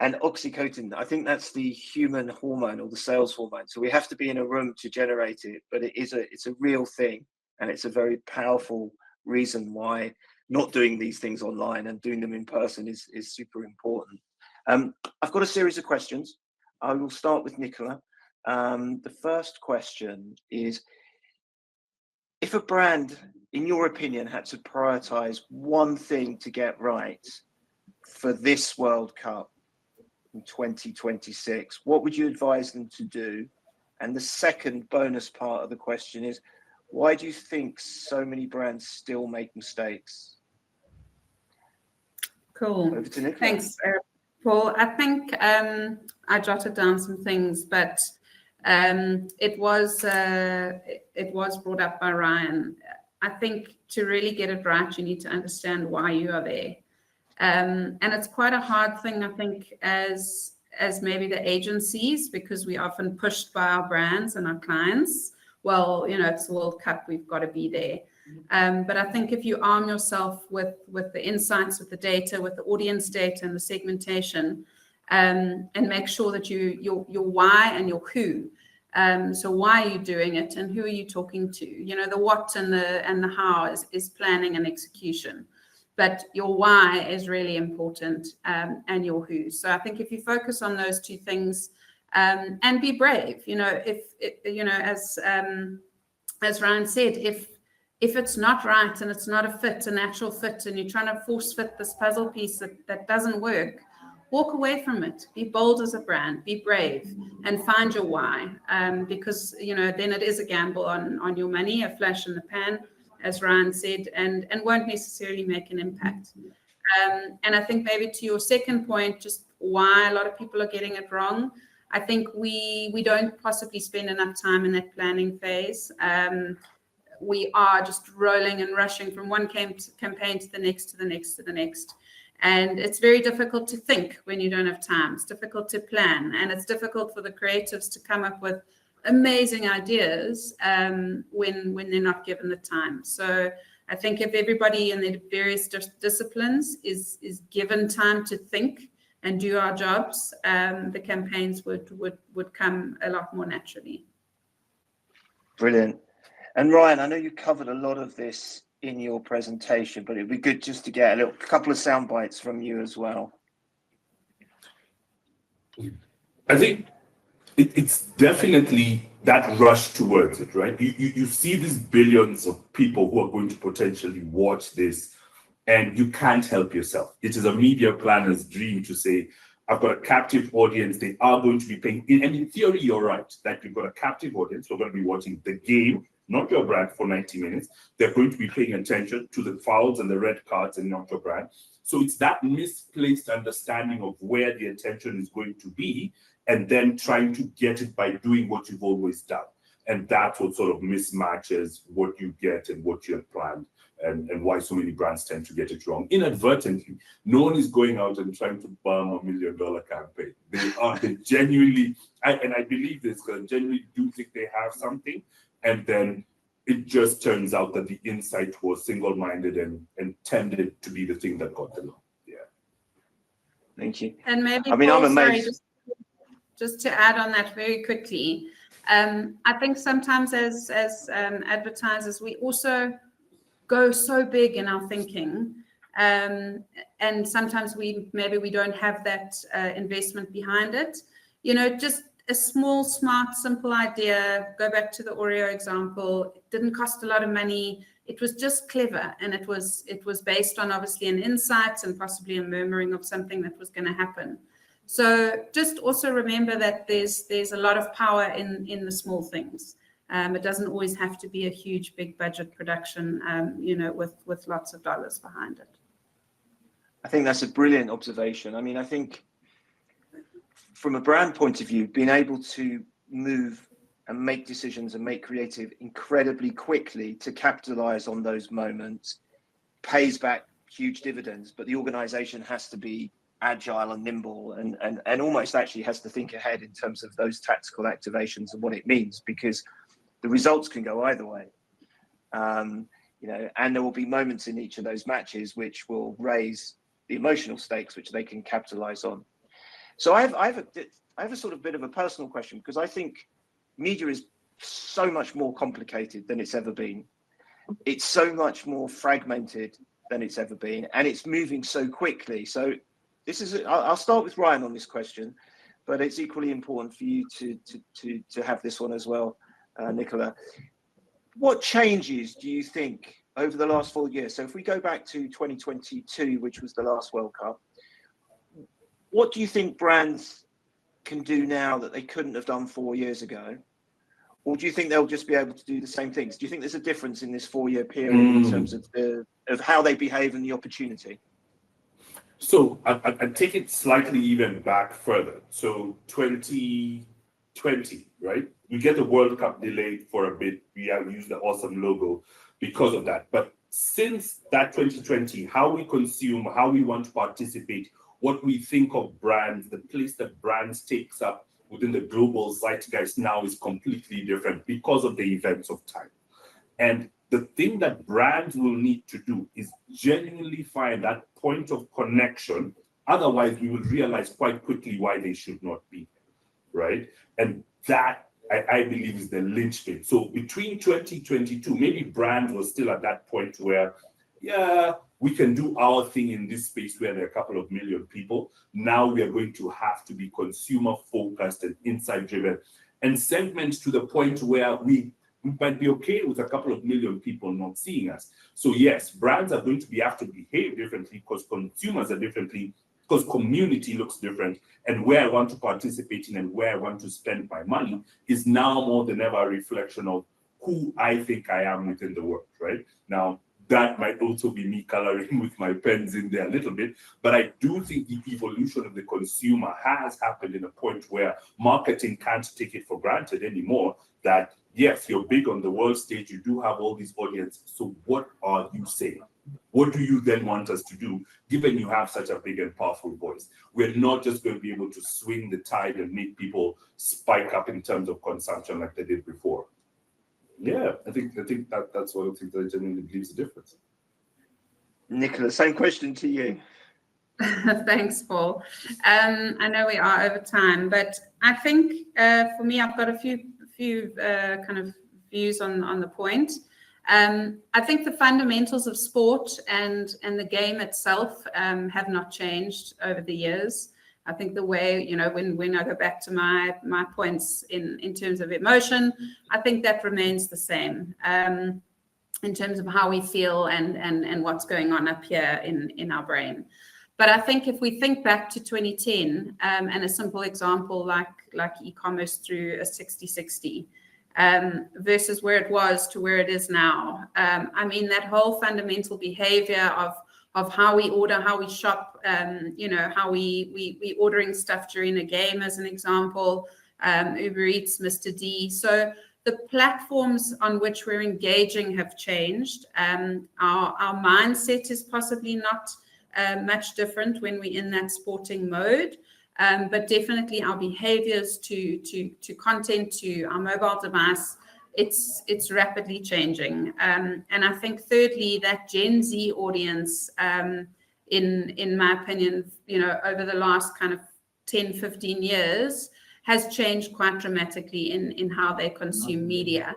And oxytocin, I think that's the human hormone or the sales hormone. So we have to be in a room to generate it, but it's a real thing. And it's a very powerful reason why not doing these things online and doing them in person is super important. I've got a series of questions. I will start with Nicola. The first question is, if a brand, in your opinion, had to prioritize one thing to get right for this World Cup in 2026, what would you advise them to do? And the second bonus part of the question is, why do you think so many brands still make mistakes? Cool. Over to Nicola. Thanks, Paul. I think I jotted down some things, but it was brought up by Ryan. I think to really get it right, you need to understand why you are there. And it's quite a hard thing, I think, as maybe the agencies, because we're often pushed by our brands and our clients. Well, it's the World Cup, we've got to be there. But I think if you arm yourself with the insights, with the data, with the audience data and the segmentation, and make sure that your why and your who. So why are you doing it and who are you talking to? The what and the how is planning and execution. But your why is really important, and your who. So I think if you focus on those two things, and be brave, as Ryan said, if it's not right and it's not a natural fit, and you're trying to force fit this puzzle piece that doesn't work, walk away from it. Be bold as a brand, be brave, and find your why. Because then it is a gamble on your money, a flash in the pan, as Ryan said, and won't necessarily make an impact. And I think maybe to your second point, just why a lot of people are getting it wrong. I think we don't possibly spend enough time in that planning phase. We are just rolling and rushing from one campaign to the next, to the next, to the next. And it's very difficult to think when you don't have time. It's difficult to plan, and it's difficult for the creatives to come up with amazing ideas when they're not given the time. So I think if everybody in their various disciplines is given time to think and do our jobs, the campaigns would come a lot more naturally. Brilliant. And Ryan, I know you covered a lot of this in your presentation, but it'd be good just to get a couple of sound bites from you as well. I think it's definitely that rush towards it, right? You see these billions of people who are going to potentially watch this, and you can't help yourself. It is a media planner's dream to say, I've got a captive audience. They are going to be paying. And in theory, you're right, that you've got a captive audience who are going to be watching the game, not your brand, for 90 minutes. They're going to be paying attention to the fouls and the red cards and not your brand. So it's that misplaced understanding of where the attention is going to be, and then trying to get it by doing what you've always done. And that's what sort of mismatches what you get and what you have planned, and why so many brands tend to get it wrong inadvertently. No one is going out and trying to bomb $1 million campaign. They genuinely, and I believe this, because I genuinely do think they have something, and then it just turns out that the insight was single-minded and tended to be the thing that got them. Yeah. Thank you. And maybe, I mean, Paul, I'm amazed. just to add on that very quickly, I think sometimes as advertisers, we also go so big in our thinking. And sometimes maybe we don't have that investment behind it. Just a small, smart, simple idea. Go back to the Oreo example. It didn't cost a lot of money. It was just clever, and it was based on obviously an insight and possibly a murmuring of something that was going to happen. So just also remember that there's a lot of power in the small things. It doesn't always have to be a huge, big budget production, with lots of dollars behind it. I think that's a brilliant observation. I mean, I think from a brand point of view, being able to move and make decisions and make creative incredibly quickly to capitalize on those moments pays back huge dividends, but the organization has to be agile and nimble and almost actually has to think ahead in terms of those tactical activations and what it means, because the results can go either way. And there will be moments in each of those matches which will raise the emotional stakes which they can capitalize on. So I have a sort of bit of a personal question, because I think media is so much more complicated than it's ever been. It's so much more fragmented than it's ever been, and it's moving so quickly. So I'll start with Ryan on this question, but it's equally important for you to have this one as well, Nicola. What changes do you think over the last 4 years? So if we go back to 2022, which was the last World Cup, what do you think brands can do now that they couldn't have done 4 years ago? Or do you think they'll just be able to do the same things? Do you think there's a difference in this 4-year period in terms of how they behave and the opportunity? So I take it slightly even back further. So 2020, right? We get the World Cup delayed for a bit. We have used the awesome logo because of that. But since that 2020, how we consume, how we want to participate, what we think of brands, the place that brands takes up within the global zeitgeist now is completely different because of the events of time. And the thing that brands will need to do is genuinely find that point of connection. Otherwise, we will realize quite quickly why they should not be, right? And that, I believe, is the linchpin. So between 2022, maybe brands were still at that point where, yeah, we can do our thing in this space where there are a couple of million people. Now we are going to have to be consumer focused and insight driven and segment to the point where we might be okay with a couple of million people not seeing us. So yes, brands are going to have to behave differently because consumers are differently, because community looks different, and where I want to participate in and where I want to spend my money is now more than ever a reflection of who I think I am within the world, right? Now, that might also be me coloring with my pens in there a little bit, but I do think the evolution of the consumer has happened in a point where marketing can't take it for granted anymore that, yes, you're big on the world stage, you do have all these audiences, so what are you saying? What do you then want us to do, given you have such a big and powerful voice? We're not just going to be able to swing the tide and make people spike up in terms of consumption like they did before. Yeah, I think that's one of the things that I genuinely believe is the difference. Nicola, same question to you. Thanks, Paul. I know we are over time, but I think for me, I've got a few kind of views on the point. I think the fundamentals of sport and the game itself have not changed over the years. I think the way, when I go back to my points in terms of emotion, I think that remains the same in terms of how we feel and what's going on up here in our brain. But I think if we think back to 2010 and a simple example like e-commerce through a 60/60 versus where it was to where it is now, I mean, that whole fundamental behavior of how we order, how we shop, how we ordering stuff during a game, as an example, Uber Eats, Mr. D. So the platforms on which we're engaging have changed. Our mindset is possibly not much different when we're in that sporting mode, but definitely our behaviors to content, to our mobile device, it's rapidly changing. And I think thirdly, that Gen Z audience, in my opinion, over the last kind of 10, 15 years, has changed quite dramatically in how they consume media.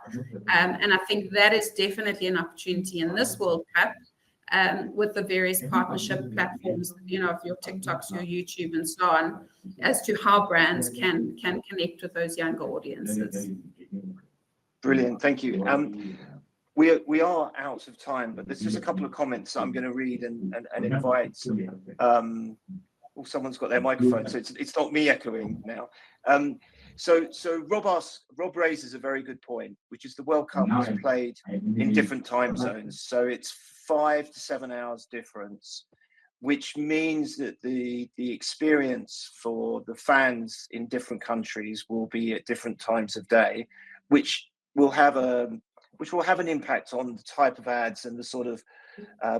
And I think that is definitely an opportunity in this World Cup, with the various partnership platforms, you know, of your TikToks, your YouTube, and so on, as to how brands can connect with those younger audiences. Brilliant, thank you. We are out of time, but there's just a couple of comments I'm going to read and invite. Oh, someone's got their microphone, so it's not me echoing now. So Rob raises a very good point, which is the World Cup was played in different time zones, so it's 5 to 7 hours difference, which means that the experience for the fans in different countries will be at different times of day, which will have an impact on the type of ads and the sort of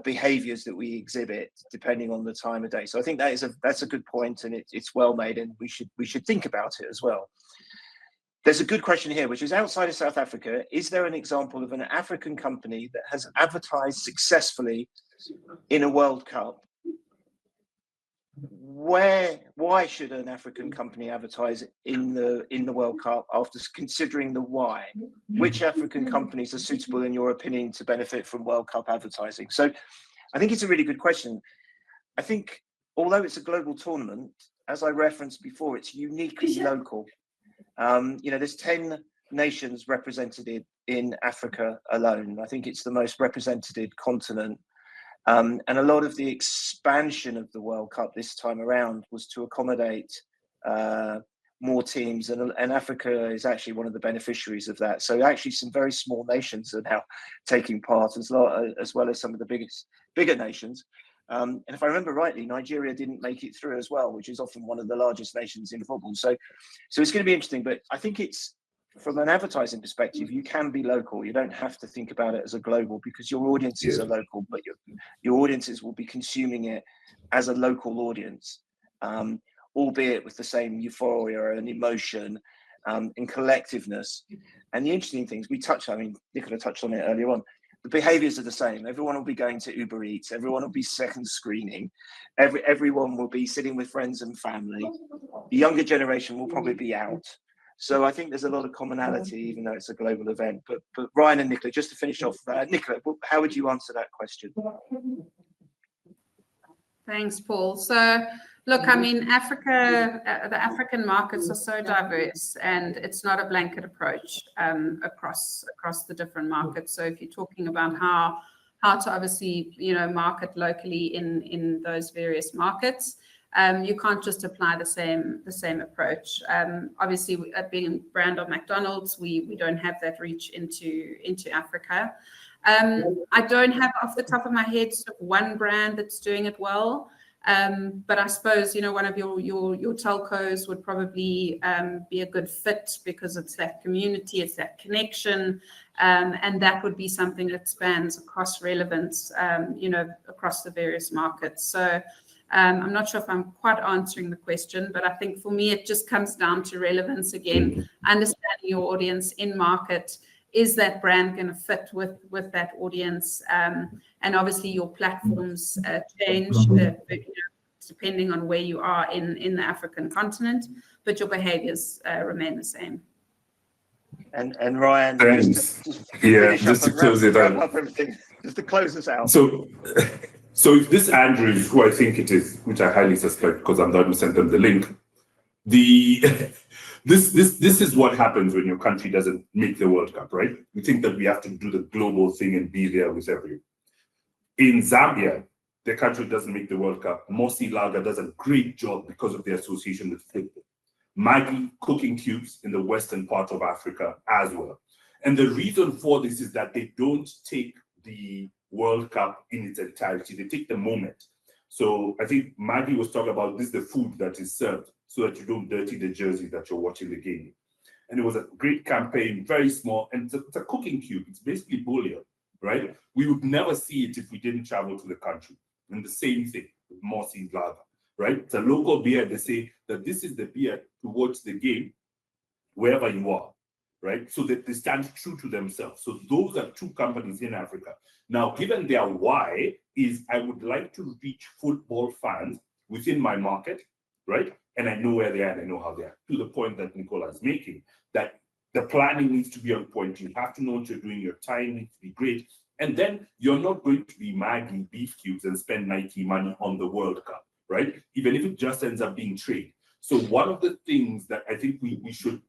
behaviors that we exhibit depending on the time of day. So I think that's a good point, and it's well made, and we should think about it as well. There's a good question here, which is, outside of South Africa, is there an example of an African company that has advertised successfully in a World Cup? Why should an African company advertise in the World Cup after considering the why? Which African companies are suitable, in your opinion, to benefit from World Cup advertising? So I think it's a really good question. I think although it's a global tournament, as I referenced before, it's uniquely local. You know, there's 10 nations represented in Africa alone. I think it's the most represented continent. And a lot of the expansion of the World Cup this time around was to accommodate more teams, and Africa is actually one of the beneficiaries of that. So actually some very small nations are now taking part, as well as some of the bigger nations. And if I remember rightly, Nigeria didn't make it through as well, which is often one of the largest nations in football. So it's going to be interesting, but I think it's, from an advertising perspective, you can be local. You don't have to think about it as a global, because your audiences are local, but your audiences will be consuming it as a local audience, albeit with the same euphoria and emotion and collectiveness. And the interesting things Nicola touched on it earlier on. The behaviors are the same. Everyone will be going to Uber Eats. Everyone will be second screening. Everyone will be sitting with friends and family. The younger generation will probably be out. So I think there's a lot of commonality, even though it's a global event. But Ryan and Nicola, just to finish off, Nicola, how would you answer that question? Thanks, Paul. So, look, I mean, Africa, the African markets are so diverse, and it's not a blanket approach across the different markets. So if you're talking about how to obviously, you know, market locally in those various markets, you can't just apply the same approach. Obviously, being a brand of McDonald's, we don't have that reach into Africa. I don't have off the top of my head sort of one brand that's doing it well, but I suppose, you know, one of your telcos would probably be a good fit, because it's that community, it's that connection, and that would be something that spans across relevance, you know, across the various markets. So I'm not sure if I'm quite answering the question, but I think for me, it just comes down to relevance again, understanding your audience in market. Is that brand going to fit with that audience? And obviously your platforms change depending on where you are in the African continent, but your behaviors remain the same. And Ryan, just to close it out. Just to close us out. So if this Andrew is who I think it is, which I highly suspect because I'm the one who sent them the link, this is what happens when your country doesn't make the World Cup, right? We think that we have to do the global thing and be there with everyone. In Zambia, the country doesn't make the World Cup. Mosi Lager does a great job because of their association with football. Maggi cooking cubes in the western part of Africa as well. And the reason for this is that they don't take the World Cup in its entirety. They take the moment. So I think Maggie was talking about this, the food that is served, so that you don't dirty the jersey that you're watching the game. And it was a great campaign, very small, and it's a cooking cube. It's basically bouillon, right? We would never see it if we didn't travel to the country. And the same thing with Mosi Lager, right? It's a local beer. They say that this is the beer to watch the game wherever you are, right? So that they stand true to themselves. So those are two companies in Africa. Now, given their why is, I would like to reach football fans within my market right? And I know where they are and I know how they are. To the point that Nicola is making, that the planning needs to be on point. You have to know what you're doing. Your time needs to be great. And then you're not going to be Maggie beef cubes and spend Nike money on the World Cup, right? Even if it just ends up being trade. So one of the things that I think we should,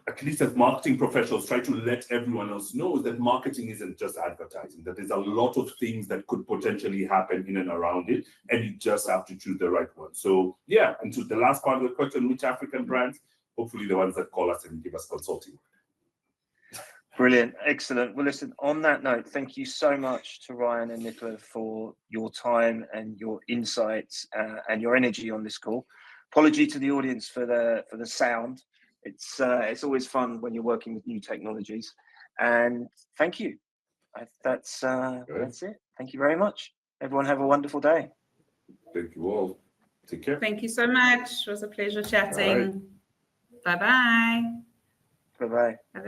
at least as marketing professionals, try to let everyone else know is that marketing isn't just advertising, that there's a lot of things that could potentially happen in and around it, and you just have to choose the right one. So yeah, and to the last part of the question, which African brands? Hopefully the ones that call us and give us consulting. Brilliant. Excellent. Well, listen, on that note, thank you so much to Ryan and Nicola for your time and your insights and your energy on this call. Apology to the audience for the sound. It's always fun when you're working with new technologies. And thank you. That's it. Thank you very much. Everyone have a wonderful day. Thank you all. Take care. Thank you so much. It was a pleasure chatting. Bye-bye. Bye-bye. Have a